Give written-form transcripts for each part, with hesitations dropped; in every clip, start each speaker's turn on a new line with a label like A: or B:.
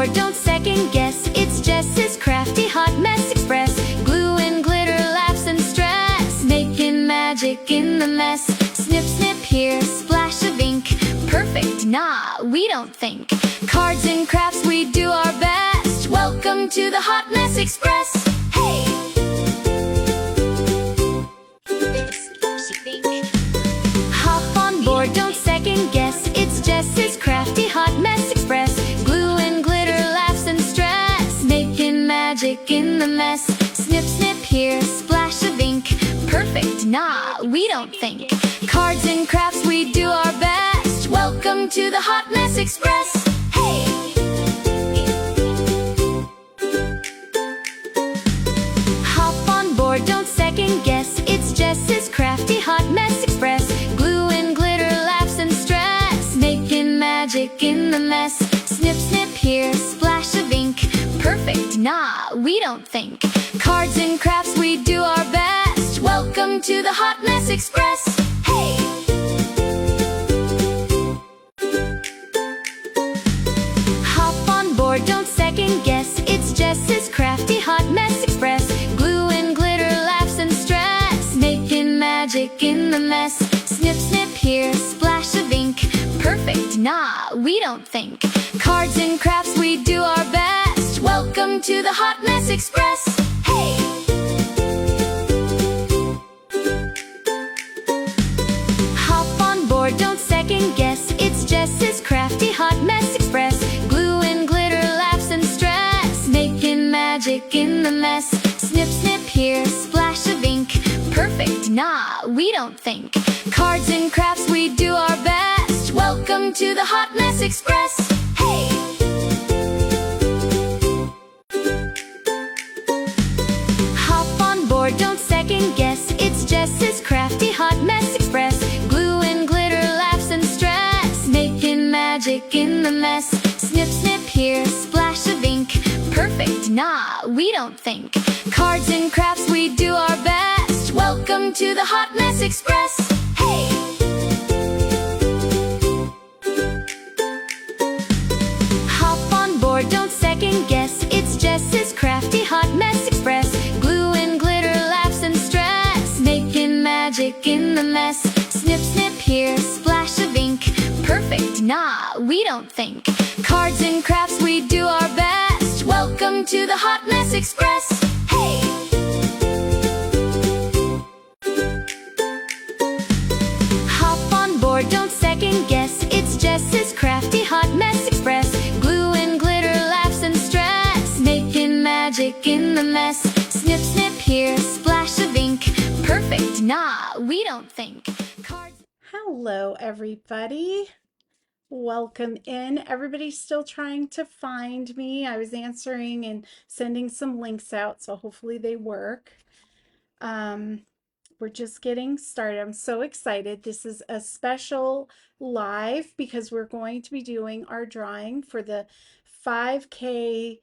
A: board, don't second guess. It's Jess's crafty hot mess express. Glue and glitter, laughs and stress, making magic in the mess. Snip, snip here, splash of ink. Perfect? Nah, we don't think. Cards and crafts, we do our best. Welcome to the Hot Mess Express. Hey! Hop on board, don't second guess. It's Jess's crafty hot mess express. Glue and glitter, laughs and stress, making magic in the mess. Snip, snip here, splash of ink. Perfect? Nah, we don't think. Cards and crafts, we do our best. Welcome to the Hot Mess Express. Hey! Hop on board, don't second guess. It's Jess's crafty hot mess express. Glue and glitter, laughs and stress, making magic in the mess. Snip, snip here, splash of ink. Perfect? Nah, we don't think. Cards and crafts, we do our best. Welcome to the Hot Mess Express. Hey! Hop on board, don't second guess. It's Jess's crafty hot mess express. Glue and glitter, laughs and stress, making magic in the mess. Snip, snip here, splash of ink. Perfect? Nah, we don't think. Cards and crafts, we do our best. Welcome to the Hot Mess Express. Hey! Hop on board, don't second guess. It's Jess's crafty hot mess express. Glue and glitter, laughs and stress, making magic in the mess. Snip, snip here, splash of ink. Perfect? Nah, we don't think. Cards and crafts, we do our best. Welcome to the Hot Mess Express. Hey! Hop on board, don't second guess. It's Jess's crafty hot mess express. Glue and glitter, laughs and stress, making magic in the mess. Snip, snip here, splash of ink. Perfect? Nah, we don't think. Cards and crafts, we do our best. Welcome to the Hot Mess Express. Hey! Hop on board, don't second guess. It's Jess's crafty hot mess express. Glue and glitter, laughs and stress, making magic in the mess. Snip, snip here, splash of ink. Perfect? Nah, we don't think. Cards and crafts, we do our best. Welcome to the Hot Mess Express. Hey! Hop on board, don't second guess. It's Jess's crafty hot mess express. Glue and glitter, laughs and stress, making magic in the mess. Snip, snip here, splash of ink. Perfect? Nah, we don't think. Cards.
B: Hello, everybody. Welcome in. Everybody's still trying to find me. I was answering and sending some links out, so hopefully they work. We're just getting started. I'm so excited. This is a special live because we're going to be doing our drawing for the 5K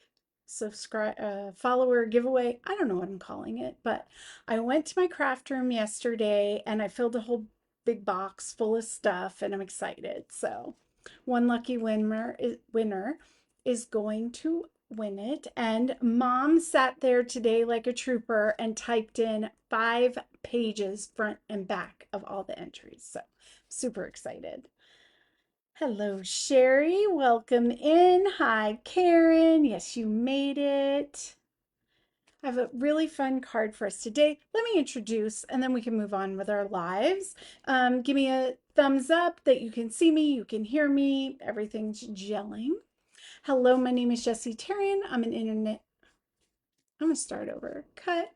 B: follower giveaway. I don't know what I'm calling it, but I went to my craft room yesterday and I filled a whole big box full of stuff and I'm excited. So one lucky winner is going to win it. And Mom sat there today like a trooper and typed in 5 pages front and back of all the entries. So super excited. Hello, Sherry. Welcome in. Hi, Karen. Yes, you made it. I have a really fun card for us today. Let me introduce and then we can move on with our lives. Give me a thumbs up that you can see me, you can hear me, everything's gelling. Hello, my name is Jessie Terrian. I'm gonna start over. Cut.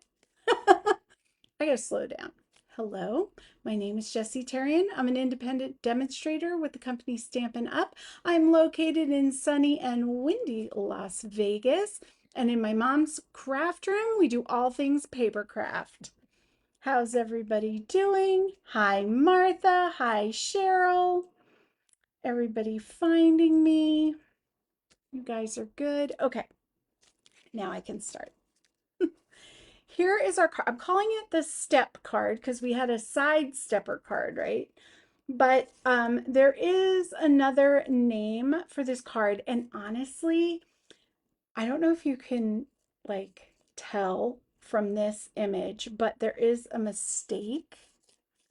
B: I gotta slow down. Hello, my name is Jessie Terrian. I'm an independent demonstrator with the company Stampin' Up. I'm located in sunny and windy Las Vegas. And in my mom's craft room, we do all things paper craft. How's everybody doing? Hi, Martha. Hi, Cheryl. Everybody finding me? You guys are good. Okay, now I can start. Here is our card. I'm calling it the step card because we had a side stepper card, right? But there is another name for this card. And honestly, I don't know if you can like tell from this image, but there is a mistake,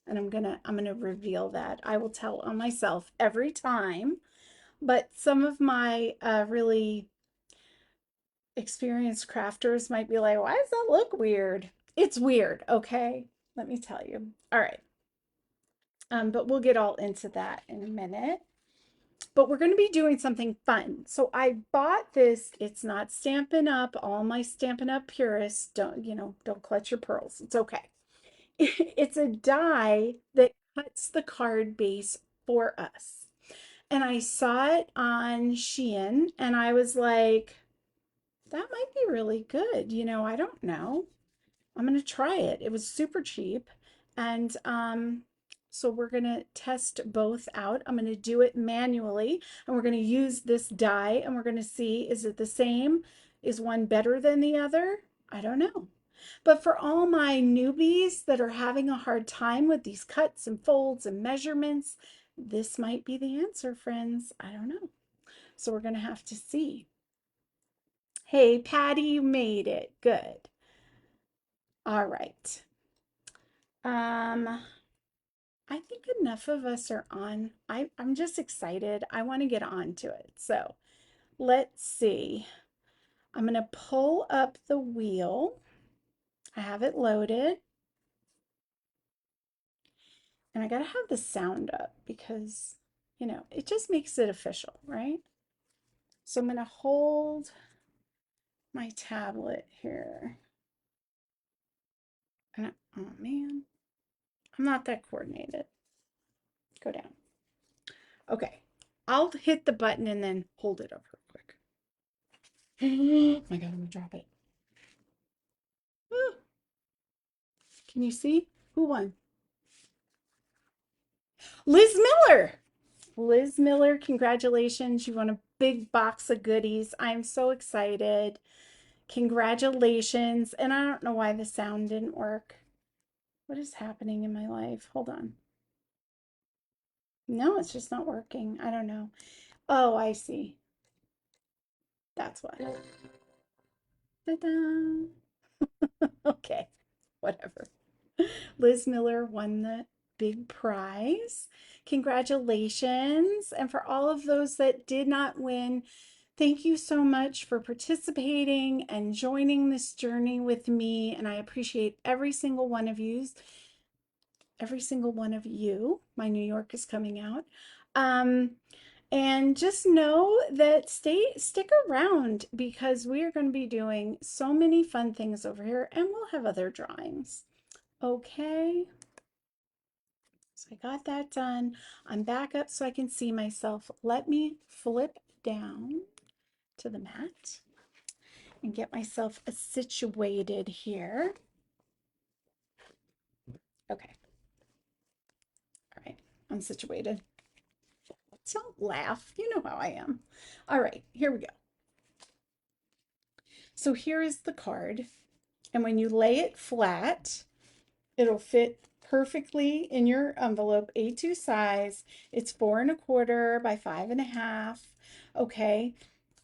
B: and I'm gonna reveal that. I will tell on myself every time, but some of my really experienced crafters might be like, why does that look weird? It's weird, okay? Let me tell you. All right. But we'll get all into that in a minute. But we're going to be doing something fun. So I bought this. It's not Stampin' Up. All my Stampin' Up purists, don't clutch your pearls. It's okay. It's a die that cuts the card base for us. And I saw it on Shein and I was like, that might be really good. I don't know. I'm going to try it. It was super cheap. And so we're going to test both out. I'm going to do it manually and we're going to use this die and we're going to see, is it the same? Is one better than the other? I don't know. But for all my newbies that are having a hard time with these cuts and folds and measurements, this might be the answer, friends. I don't know. So we're going to have to see. Hey, Patty, you made it. Good. All right. I think enough of us are on. I'm just excited. I want to get on to it. So let's see. I'm going to pull up the wheel. I have it loaded. And I got to have the sound up because, it just makes it official, right? So I'm going to hold my tablet here. Oh man, I'm not that coordinated. Go down. Okay, I'll hit the button and then hold it up real quick. Oh my God, I'm gonna drop it. Can you see? Who won? Liz Miller. Liz Miller, congratulations. You won a big box of goodies. I'm so excited. Congratulations. And I don't know why the sound didn't work. What is happening in my life? Hold on. No, it's just not working. I don't know. Oh, I see. That's why. Ta-da. Okay, whatever. Liz Miller won the big prize. Congratulations. And for all of those that did not win, thank you so much for participating and joining this journey with me. And I appreciate every single one of you. Every single one of you. My New York is coming out. And just know that stick around because we are going to be doing so many fun things over here and we'll have other drawings. Okay. So I got that done. I'm back up so I can see myself. Let me flip down to the mat and get myself situated here. Okay. All right. I'm situated. Don't laugh. You know how I am. All right. Here we go. So here is the card. And when you lay it flat, it'll fit perfectly in your envelope, A2 size. It's 4¼ by 5½. Okay.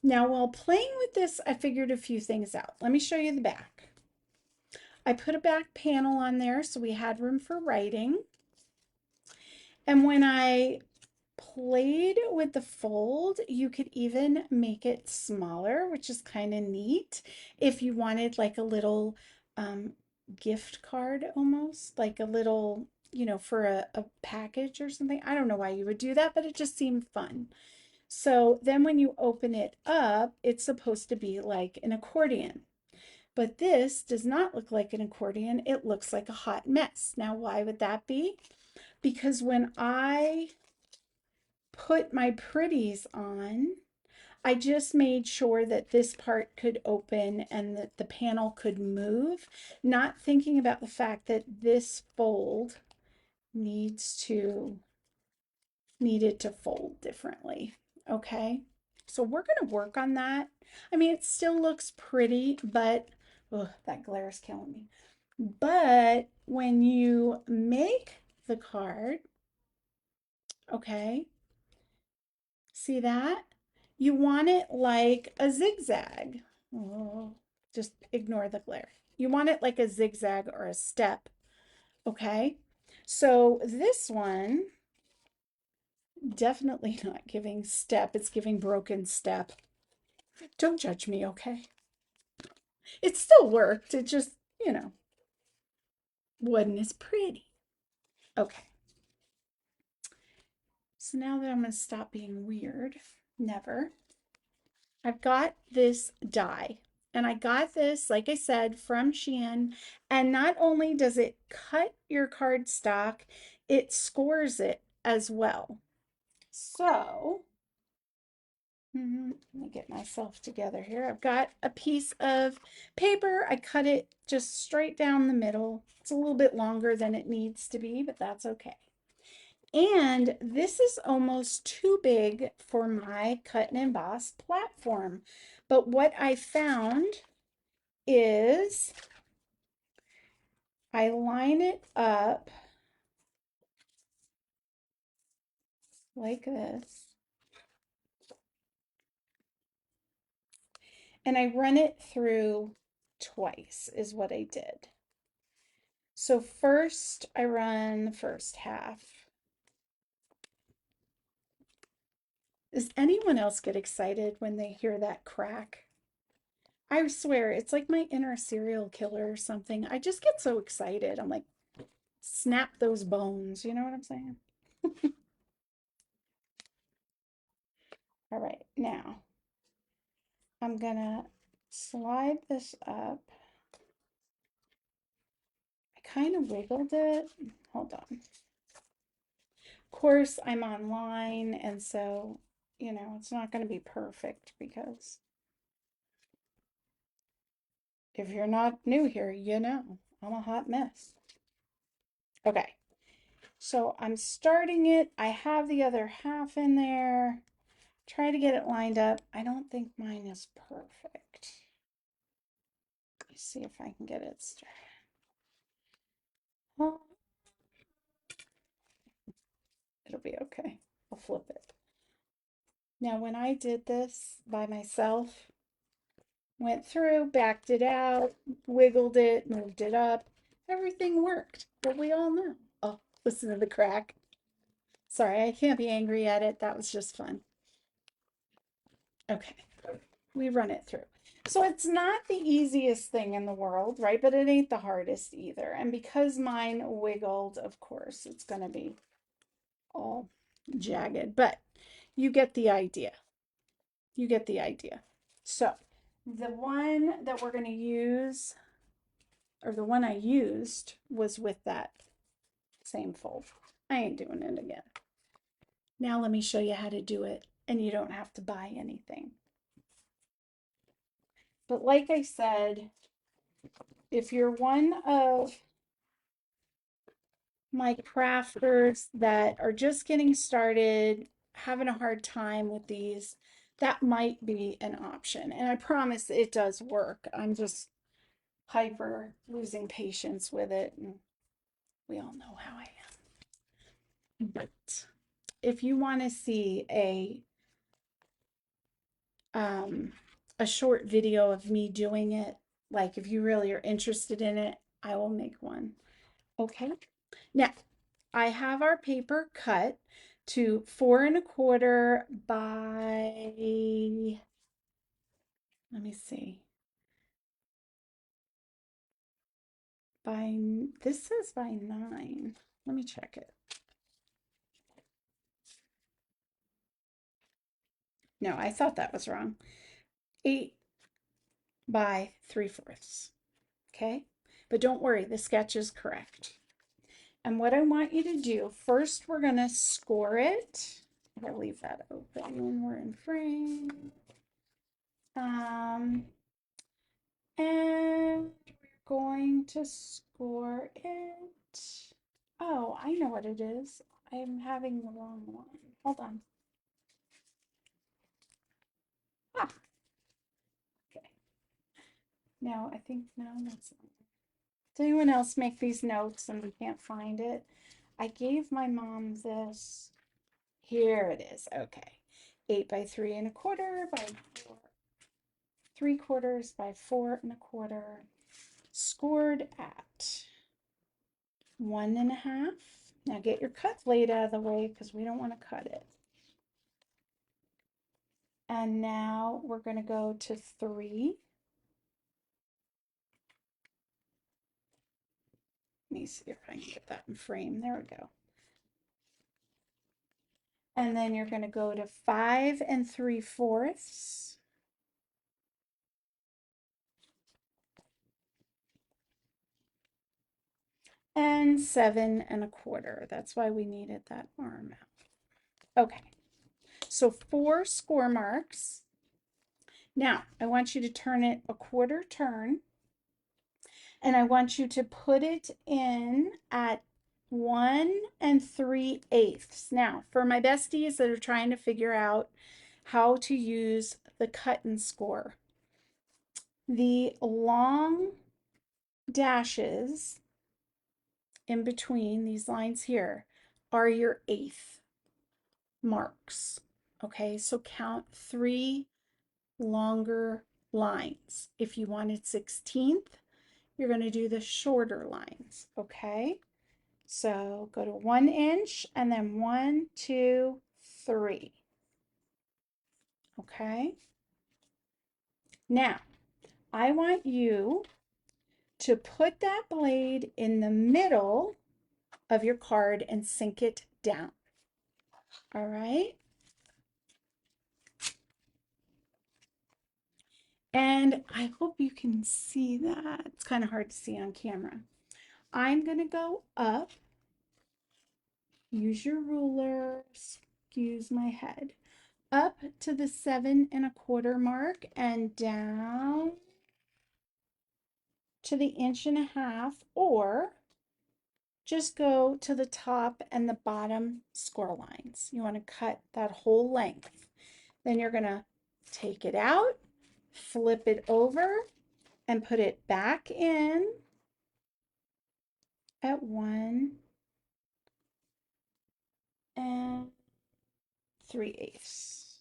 B: Now, while playing with this, I figured a few things out. Let me show you the back. I put a back panel on there so we had room for writing. And when I played with the fold, you could even make it smaller, which is kind of neat. If you wanted like a little gift card almost, like a little, for a package or something. I don't know why you would do that, but it just seemed fun. So then when you open it up, it's supposed to be like an accordion. But this does not look like an accordion. It looks like a hot mess. Now, why would that be? Because when I put my pretties on, I just made sure that this part could open and that the panel could move, not thinking about the fact that this fold needed to fold differently. Okay, so we're going to work on that. I mean, it still looks pretty, but that glare is killing me. But when you make the card, okay, see that? You want it like a zigzag. Oh, just ignore the glare. You want it like a zigzag or a step, okay? So this one, definitely not giving step. It's giving broken step. Don't judge me, okay? It still worked. It just, you know, wasn't as pretty. Okay. So now that I'm going to stop being weird, never. I've got this die. And I got this, like I said, from Shein. And not only does it cut your cardstock, it scores it as well. So, let me get myself together here. I've got a piece of paper. I cut it just straight down the middle. It's a little bit longer than it needs to be, but that's okay. And this is almost too big for my cut and emboss platform. But what I found is I line it up like this. And I run it through twice is what I did. So first I run the first half. Does anyone else get excited when they hear that crack? I swear, it's like my inner serial killer or something. I just get so excited. I'm like, snap those bones. You know what I'm saying? All right, now I'm gonna slide this up. I kind of wiggled it. Hold on. Of course, I'm online, and so, you know, it's not going to be perfect because if you're not new here, you know, I'm a hot mess. Okay, so I'm starting it. I have the other half in there. Try to get it lined up. I don't think mine is perfect. Let's see if I can get it started. Oh, it'll be okay. I'll flip it. Now, when I did this by myself, went through, backed it out, wiggled it, moved it up, everything worked. But we all know. Oh, listen to the crack. Sorry, I can't be angry at it. That was just fun. Okay, we run it through. So it's not the easiest thing in the world, right? But it ain't the hardest either. And because mine wiggled, of course, it's going to be all jagged. But you get the idea. You get the idea. So the one that we're going to use, or the one I used, was with that same fold. I ain't doing it again. Now let me show you how to do it, and you don't have to buy anything. But like I said, if you're one of my crafters that are just getting started, having a hard time with these, that might be an option. And I promise it does work. I'm just hyper losing patience with it. And we all know how I am. But if you want to see a short video of me doing it, like if you really are interested in it, I will make one. Okay. Now, I have our paper cut to 4¼ by, let me see, by, this says by 9. Let me check it. No, I thought that was wrong. 8 by 3/4. Okay. But don't worry, the sketch is correct. And what I want you to do, first we're going to score it. I'll leave that open when we're in frame. And we're going to score it. Oh, I know what it is. I'm having the wrong one. Hold on. Ah, okay. Now, I think, no, that's not. Does anyone else make these notes and we can't find it? I gave my mom this. Here it is. Okay. 8 by 3¼ by 3/4 by 4 1/4, scored at 1 1/2. Now get your cut blade out of the way because we don't want to cut it. And now we're going to go to 3. Let me see if I can get that in frame. There we go. And then you're going to go to 5 3/4. And 7 1/4. That's why we needed that arm out. Okay, so 4 score marks. Now I want you to turn it a 1/4 turn, and I want you to put it in at 1 3/8. Now, for my besties that are trying to figure out how to use the cut and score, the long dashes in between these lines here are your 1/8 marks. Okay, so count 3 longer lines. If you wanted 16th, you're going to do the shorter lines. Okay, so go to 1 inch and then 1, 2, 3. Okay, now I want you to put that blade in the middle of your card and sink it down. All right. And I hope you can see that. It's kind of hard to see on camera. I'm going to go up. Use your ruler. Excuse my head. Up to the 7 1/4 mark and down to the 1.5 inch, or just go to the top and the bottom score lines. You want to cut that whole length. Then you're going to take it out, flip it over, and put it back in at 1 3/8.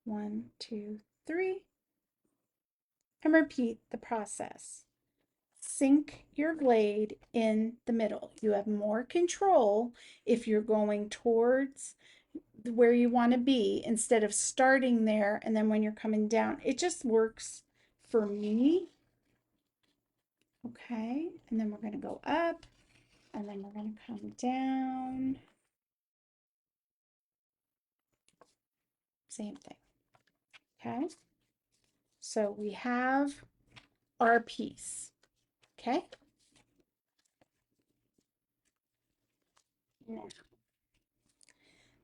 B: 1, 2, 3, and repeat the process. Sink your blade in the middle. You have more control if you're going towards where you want to be instead of starting there and then when you're coming down. It just works for me. Okay, and then we're going to go up and then we're going to come down. Same thing. Okay, so we have our piece. Okay, now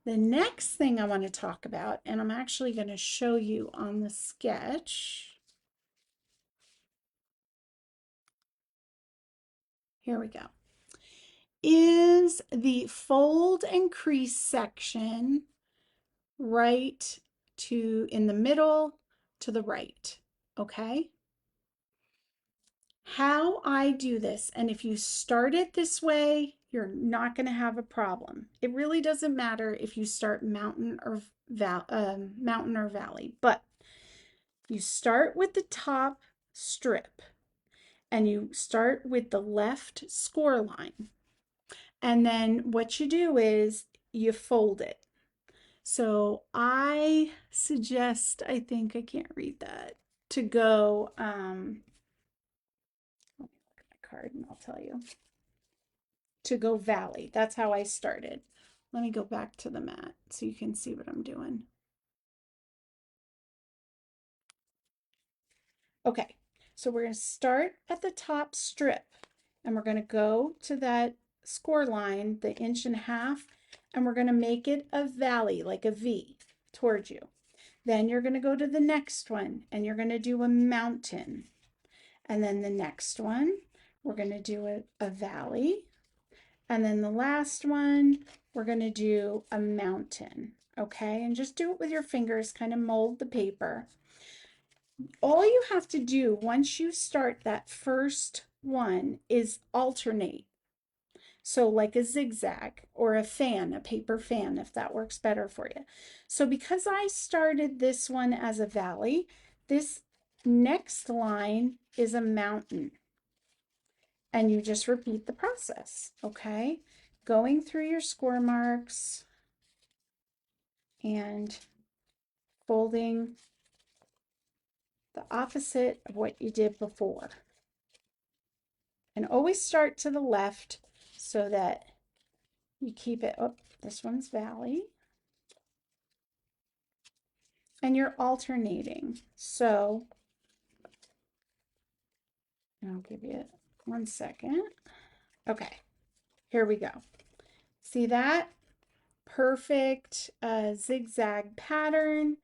B: the next thing I want to talk about, and I'm actually going to show you on the sketch. Here we go. Is the fold and crease section right to in the middle to the right. Okay. How I do this, and if you start it this way, you're not going to have a problem. It really doesn't matter if you start mountain or valley, but you start with the top strip and you start with the left score line. And then what you do is you fold it. So I suggest, I think I can't read that, to go, let me look at my card and I'll tell you. To go valley. That's how I started. Let me go back to the mat so you can see what I'm doing. Okay, so we're going to start at the top strip and we're going to go to that score line, the 1.5 inch, and we're going to make it a valley, like a V towards you. Then you're going to go to the next one and you're going to do a mountain. And then the next one, we're going to do a valley. And then the last one, we're going to do a mountain. Okay, and just do it with your fingers, kind of mold the paper. All you have to do once you start that first one is alternate. So like a zigzag or a fan, a paper fan, if that works better for you. So because I started this one as a valley, This next line is a mountain. And you just repeat the process, okay? Going through your score marks and folding the opposite of what you did before. And always start to the left so that you keep it, oh, this one's valley. And you're alternating. So, I'll give you 1 second. Okay, here we go. See that? Perfect zigzag pattern.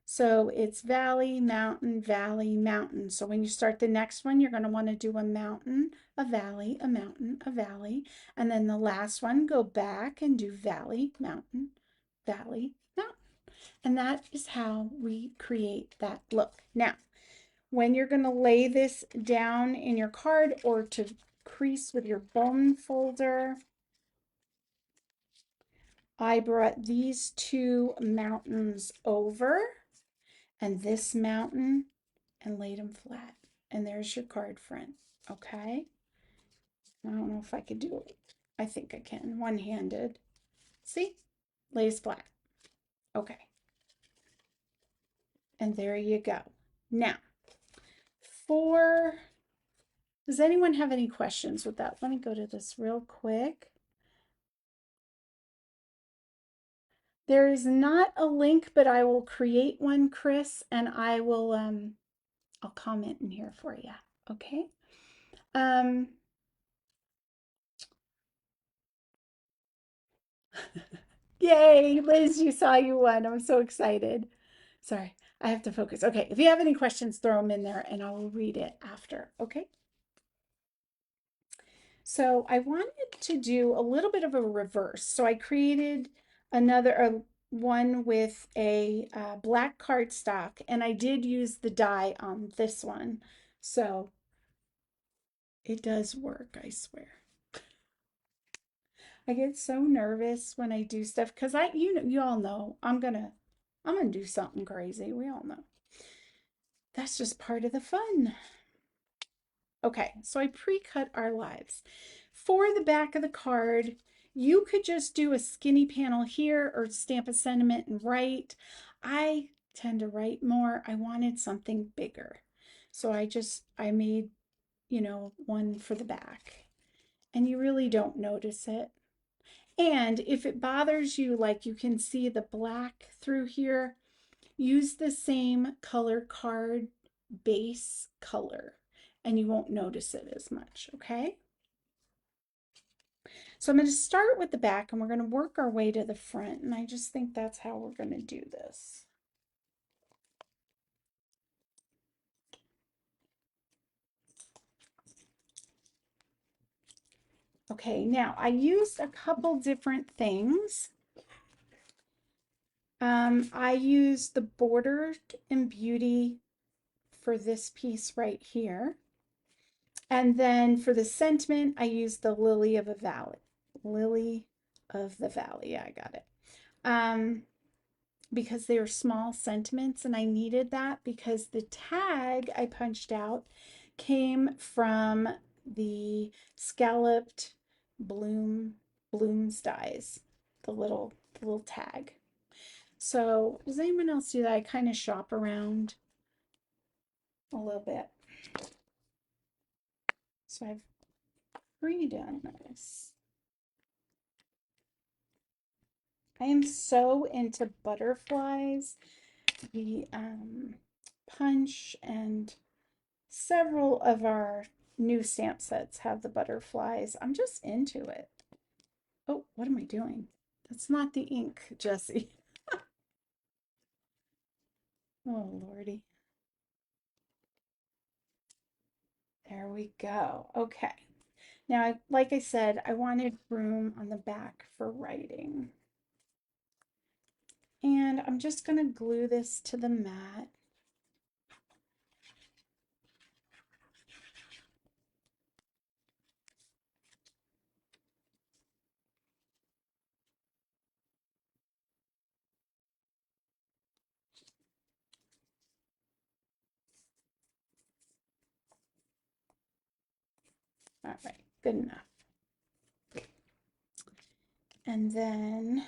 B: So it's valley, mountain, valley, mountain. So when you start the next one, you're going to want to do a mountain, a valley, a mountain, a valley. And then the last one, go back and do valley, mountain, valley, mountain. And that is how we create that look. Now, when you're going to lay this down in your card or to crease with your bone folder, I brought these two mountains over and this mountain and laid them flat. And there's your card front, okay? I don't know if I could do it. I think I can, one-handed. See? Lays flat. Okay. And there you go. Now, does anyone have any questions with that? Let me go to this real quick. There is not a link, but I will create one, Chris, and I will I'll comment in here for you. Okay. Yay, Liz, you won. I'm so excited. Sorry, I have to focus. Okay, if you have any questions, throw them in there and I will read it after. Okay. So I wanted to do a little bit of a reverse. So I created another one with a black cardstock, and I did use the die on this one. So it does work, I swear. I get so nervous when I do stuff because you all know I'm gonna do something crazy. We all know. That's just part of the fun. Okay, so I pre-cut our lives. For the back of the card, you could just do a skinny panel here or stamp a sentiment and write. I tend to write more. I wanted something bigger. So I made, one for the back. And you really don't notice it. And if it bothers you, like you can see the black through here, use the same color card base color and you won't notice it as much, okay? So I'm going to start with the back and we're going to work our way to the front, and I just think that's how we're going to do this. Okay, now I used a couple different things. I used the Bordered in Beauty for this piece right here. And then for the sentiment, I used the Lily of the Valley. Lily of the Valley, yeah, I got it. Because they were small sentiments and I needed that because the tag I punched out came from the scalloped blooms dies, the little tag. So does anyone else do that? I kind of shop around a little bit. So I've redone this. I am so into butterflies. The punch and several of our new stamp sets have the butterflies. I'm just into it. Oh, what am I doing? That's not the ink, Jessie. Oh, Lordy. There we go. Okay. Now, like I said, I wanted room on the back for writing. And I'm just going to glue this to the mat. All right, good enough. And then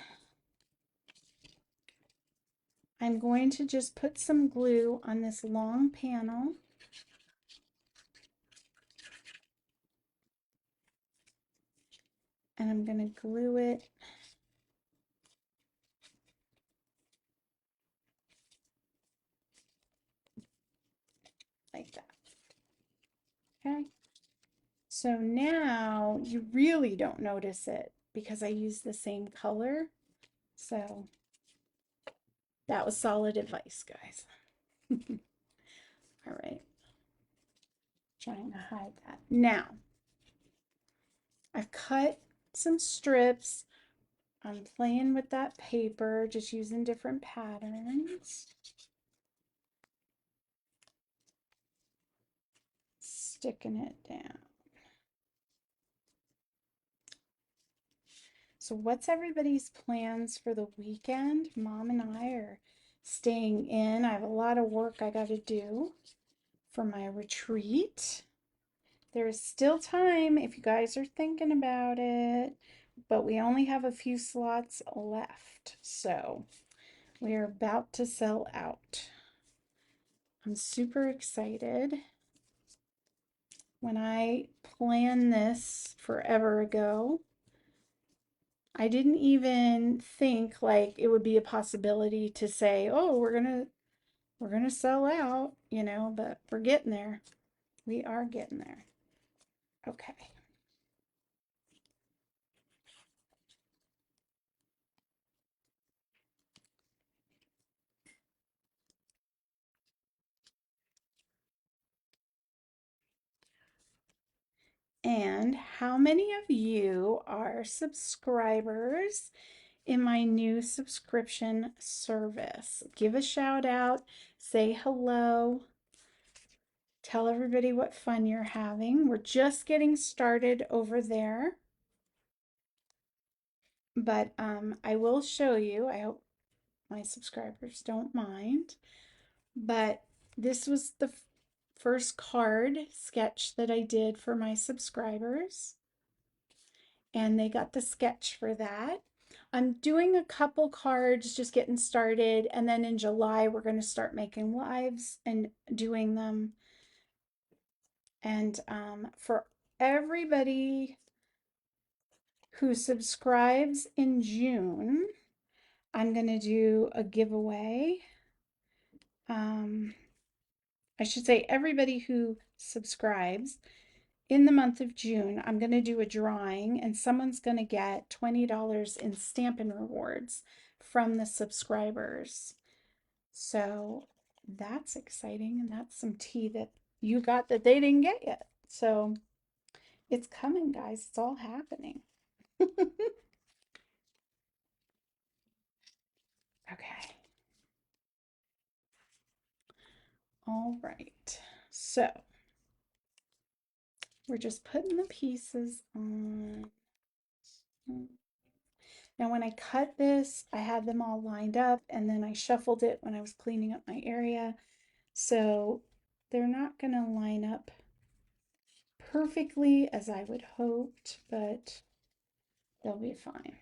B: I'm going to just put some glue on this long panel. And I'm going to glue it like that. Okay. So now you really don't notice it because I use the same color. So that was solid advice, guys. All right. Trying to hide that. Now, I've cut some strips. I'm playing with that paper, just using different patterns. Sticking it down. So what's everybody's plans for the weekend? Mom and I are staying in. I have a lot of work I got to do for my retreat. There is still time if you guys are thinking about it, but we only have a few slots left. So we are about to sell out. I'm super excited. When I planned this forever ago, I didn't even think like it would be a possibility to say, "Oh, we're going to sell out," but we're getting there. We are getting there. Okay. And how many of you are subscribers in my new subscription service? Give a shout out, say hello, tell everybody what fun you're having. We're just getting started over there, but I will show you. I hope my subscribers don't mind. But this was the first card sketch that I did for my subscribers, and they got the sketch for that. I'm doing a couple cards, just getting started, and then in July we're going to start making lives and doing them. And for everybody who subscribes in June, I'm going to do a giveaway. I should say everybody who subscribes in the month of June, I'm going to do a drawing and someone's going to get $20 in Stampin' Rewards from the subscribers. So that's exciting, and that's some tea that you got that they didn't get yet. So it's coming, guys. It's all happening. Okay. All right. So we're just putting the pieces on. Now, when I cut this, I had them all lined up and then I shuffled it when I was cleaning up my area. So they're not going to line up perfectly as I would hoped, but they'll be fine.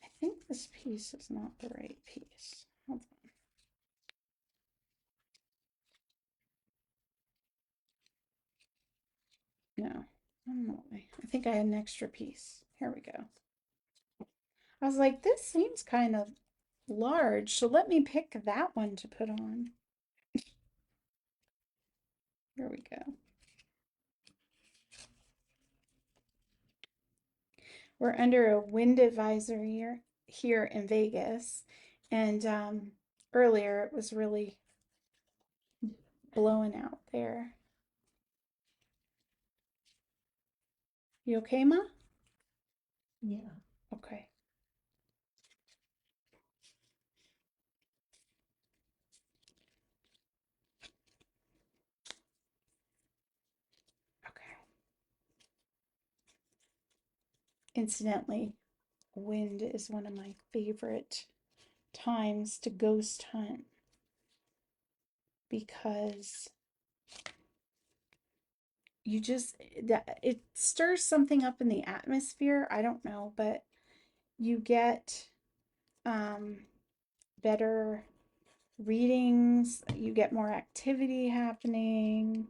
B: I think this piece is not the right piece. Hold on. No, I don't know why. I think I had an extra piece. Here we go. I was like, this seems kind of large, so let me pick that one to put on. Here we go. We're under a wind advisory here in Vegas, and earlier it was really blowing out there. You okay, Ma?
C: Yeah.
B: Okay. Okay. Incidentally, wind is one of my favorite times to ghost hunt because you just, that it stirs something up in the atmosphere. I don't know, but you get better readings, you get more activity happening.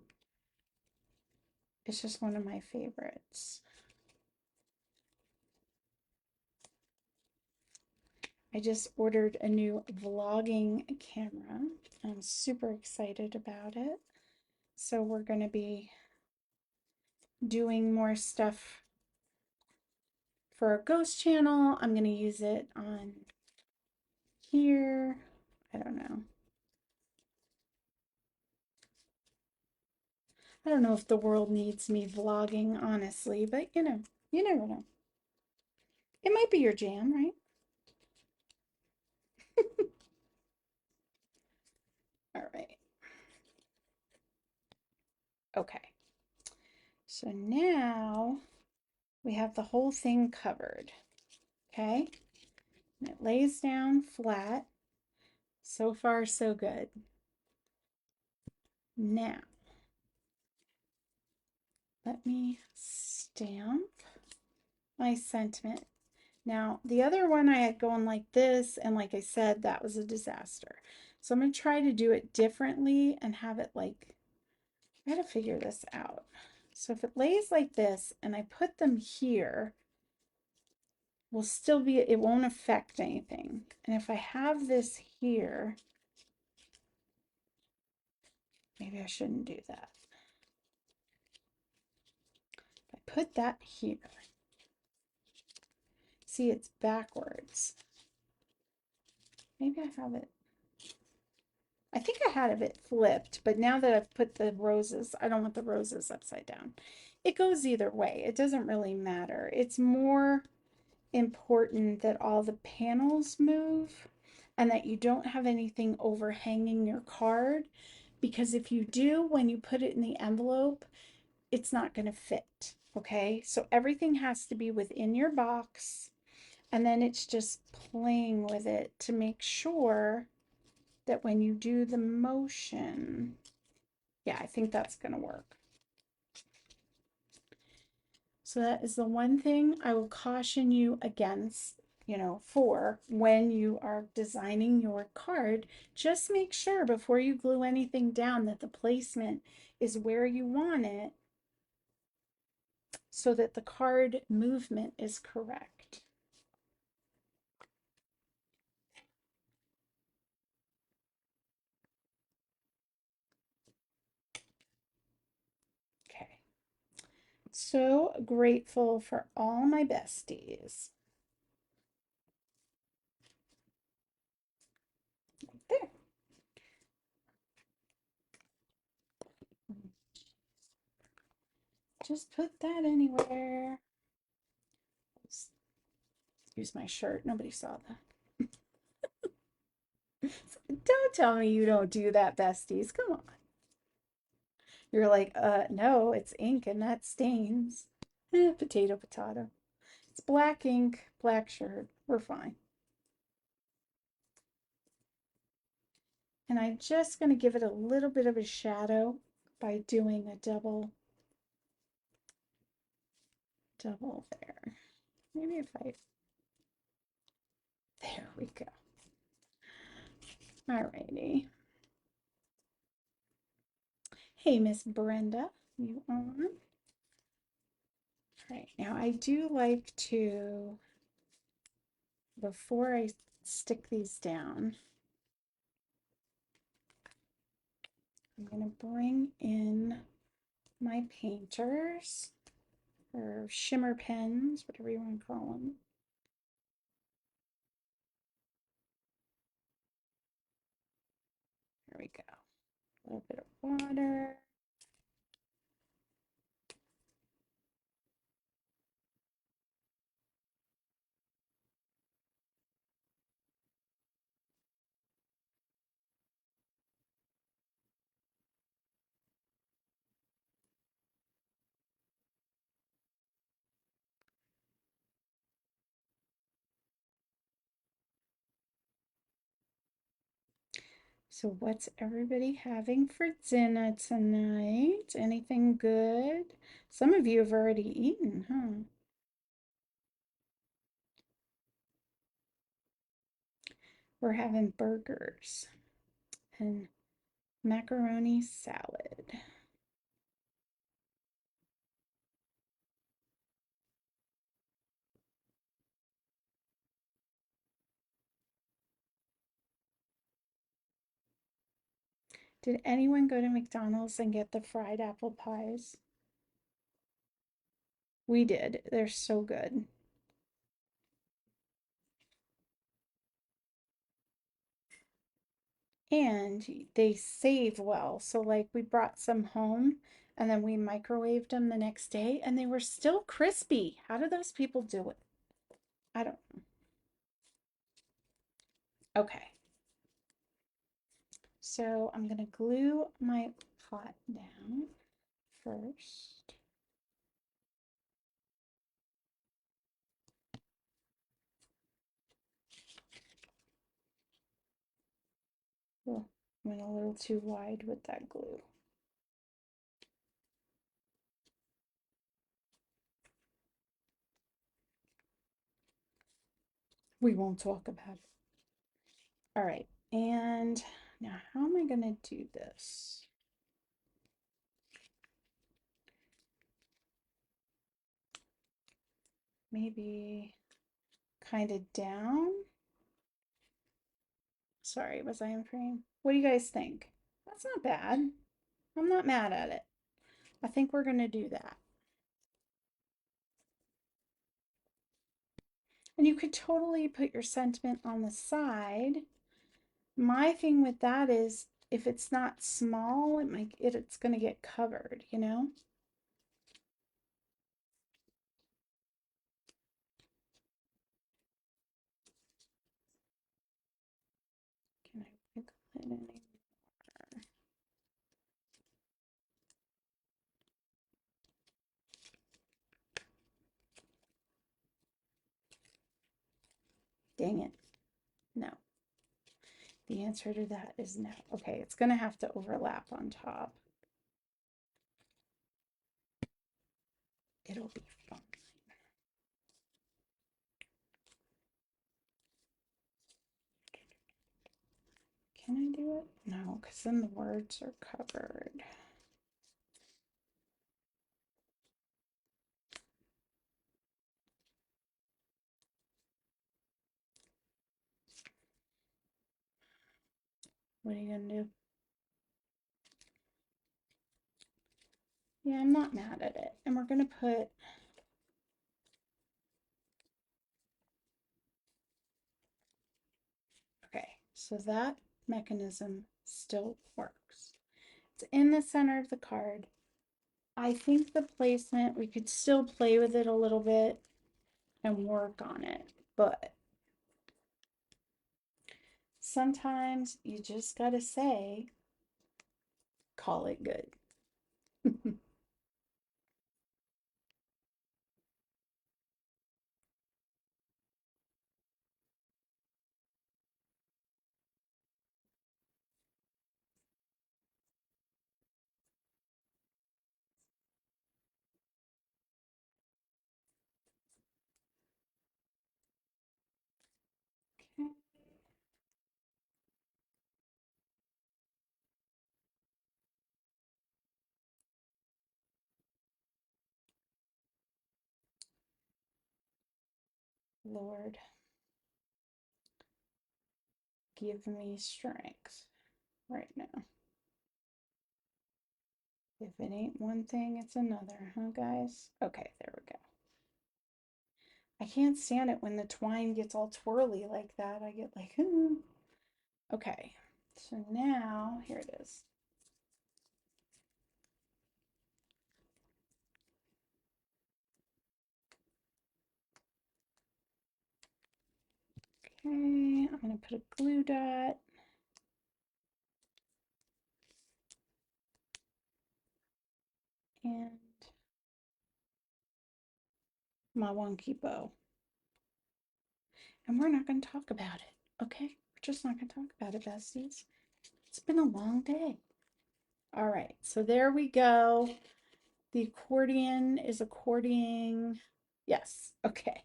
B: It's just one of my favorites. I just ordered a new vlogging camera. I'm super excited about it. So we're going to be doing more stuff for our ghost channel. I'm going to use it on here. I don't know. I don't know if the world needs me vlogging, honestly, but you know, you never know. It might be your jam, right? All right. Okay. So now we have the whole thing covered. Okay. And it lays down flat. So far, so good. Now, let me stamp my sentiment. Now, the other one I had going like this, and like I said, that was a disaster. So I'm going to try to do it differently and have it like, I got to figure this out. So if it lays like this and I put them here, will still be, it won't affect anything. And if I have this here, maybe I shouldn't do that. If I put that here, see it's backwards. Maybe I have it, I think I had it flipped, but now that I've put the roses, I don't want the roses upside down. It goes either way. It doesn't really matter. It's more important that all the panels move and that you don't have anything overhanging your card, because if you do, when you put it in the envelope, it's not going to fit. Okay, so everything has to be within your box, and then it's just playing with it to make sure that when you do the motion, yeah, I think that's going to work. So that is the one thing I will caution you against, you know, for when you are designing your card. Just make sure before you glue anything down that the placement is where you want it so that the card movement is correct. Okay. So grateful for all my besties. There. Just put that anywhere. Use my shirt. Nobody saw that. Don't tell me you don't do that, besties. Come on. You're like, no, it's ink and that stains. Potato, potato. It's black ink, black shirt. We're fine. And I'm just going to give it a little bit of a shadow by doing a double there. Maybe if I, there we go. Alrighty. Hey, Miss Brenda, you on? All right, now I do like to, before I stick these down, I'm going to bring in my painters or shimmer pens, whatever you want to call them. There we go. A little bit of water. So what's everybody having for dinner tonight? Anything good? Some of you have already eaten, huh? We're having burgers and macaroni salad. Did anyone go to McDonald's and get the fried apple pies? We did. They're so good. And they save well. So, like, we brought some home and then we microwaved them the next day and they were still crispy. How do those people do it? I don't know. Okay. So, I'm going to glue my pot down first. Oh, went a little too wide with that glue. We won't talk about it. All right, and now how am I going to do this? Maybe kind of down. Sorry, was I in frame? What do you guys think? That's not bad. I'm not mad at it. I think we're going to do that. And you could totally put your sentiment on the side. My thing with that is if it's not small, it's going to get covered, you know? Can I wiggle it anymore? Dang it. No. The answer to that is no. Okay, it's going to have to overlap on top. It'll be fine. Can I do it? No, because then the words are covered. What are you going to do? Yeah, I'm not mad at it. And we're going to put okay, so that mechanism still works. It's in the center of the card. I think the placement, we could still play with it a little bit and work on it, but sometimes you just gotta say, call it good. Okay. Lord, give me strength right now. If it ain't one thing, it's another, huh, guys? Okay, there we go. I can't stand it when the twine gets all twirly like that. I get like, okay. So now, here it is. Okay, I'm going to put a glue dot. And my wonky bow. And we're not going to talk about it, okay? We're just not going to talk about it, besties. It's been a long day. All right, so there we go. The accordion is accordioning. Yes, okay.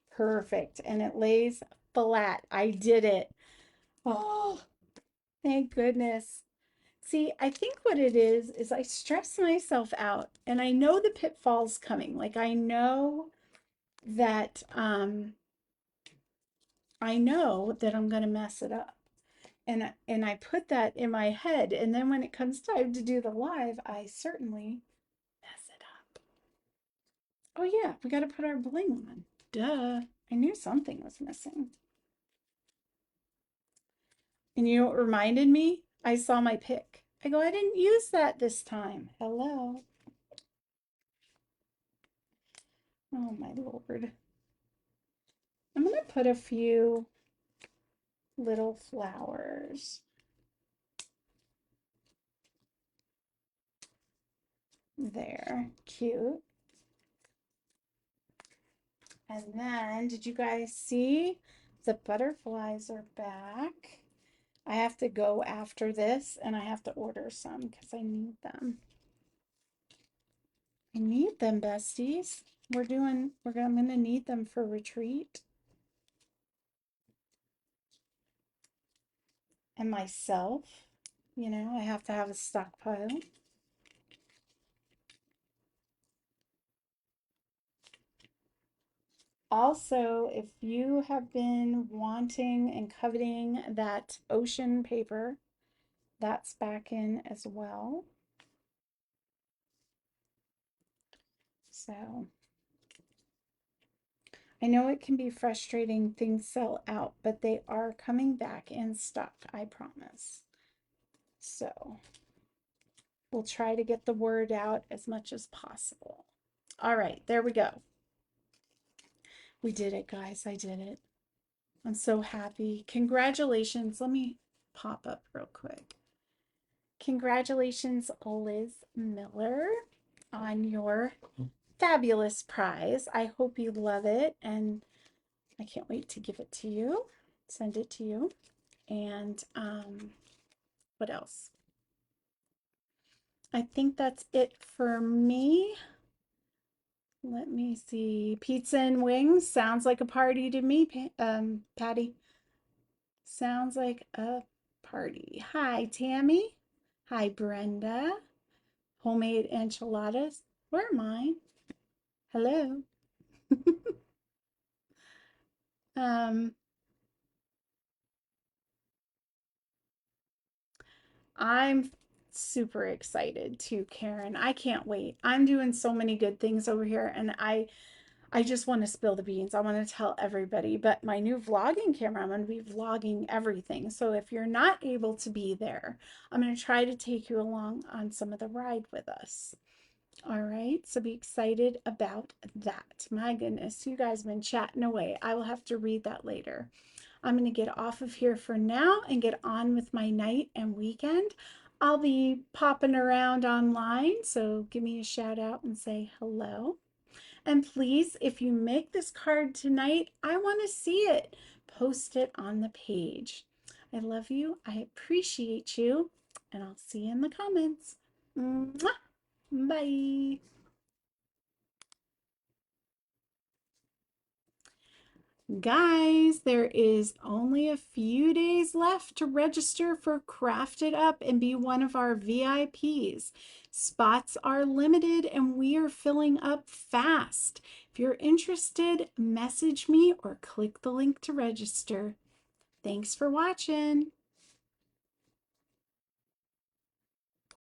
B: Perfect. And it lays flat. I did it. Oh, thank goodness. See, I think what it is I stress myself out and I know the pitfall's coming. Like I know that I'm going to mess it up. And I put that in my head, and then when it comes time to do the live, I certainly mess it up. Oh yeah, we got to put our bling on. Duh. I knew something was missing. And you know what reminded me? I saw my pick. I go, I didn't use that this time. Hello. Oh my Lord. I'm going to put a few little flowers. There. Cute. And then, did you guys see the butterflies are back? I have to go after this and I have to order some because I need them. I need them, besties. I'm going to need them for retreat. And myself, you know, I have to have a stockpile. Also, if you have been wanting and coveting that ocean paper, that's back in as well. So I know it can be frustrating, things sell out, but they are coming back in stock, I promise. So we'll try to get the word out as much as possible. All right, there we go. We did it, guys. I did it. I'm so happy. Congratulations. Let me pop up real quick. Congratulations, Liz Miller, on your fabulous prize. I hope you love it, and I can't wait to give it to you, send it to you. And what else? I think that's it for me. Let me see. Pizza and wings sounds like a party to me, Patty. Sounds like a party. Hi, Tammy. Hi, Brenda. Homemade enchiladas. Where are mine? Hello. I'm super excited too, Karen. I can't wait. I'm doing so many good things over here, and I just want to spill the beans. I want to tell everybody, but my new vlogging camera, I'm going to be vlogging everything. So if you're not able to be there, I'm going to try to take you along on some of the ride with us. All right, so be excited about that. My goodness, you guys have been chatting away. I will have to read that later. I'm going to get off of here for now and get on with my night and weekend. I'll be popping around online, so give me a shout out and say hello. And please, if you make this card tonight, I want to see it. Post it on the page. I love you. I appreciate you. And I'll see you in the comments. Mwah! Bye. Guys, there is only a few days left to register for Craft It Up and be one of our VIPs. Spots are limited and we are filling up fast. If you're interested, message me or click the link to register. Thanks for watching.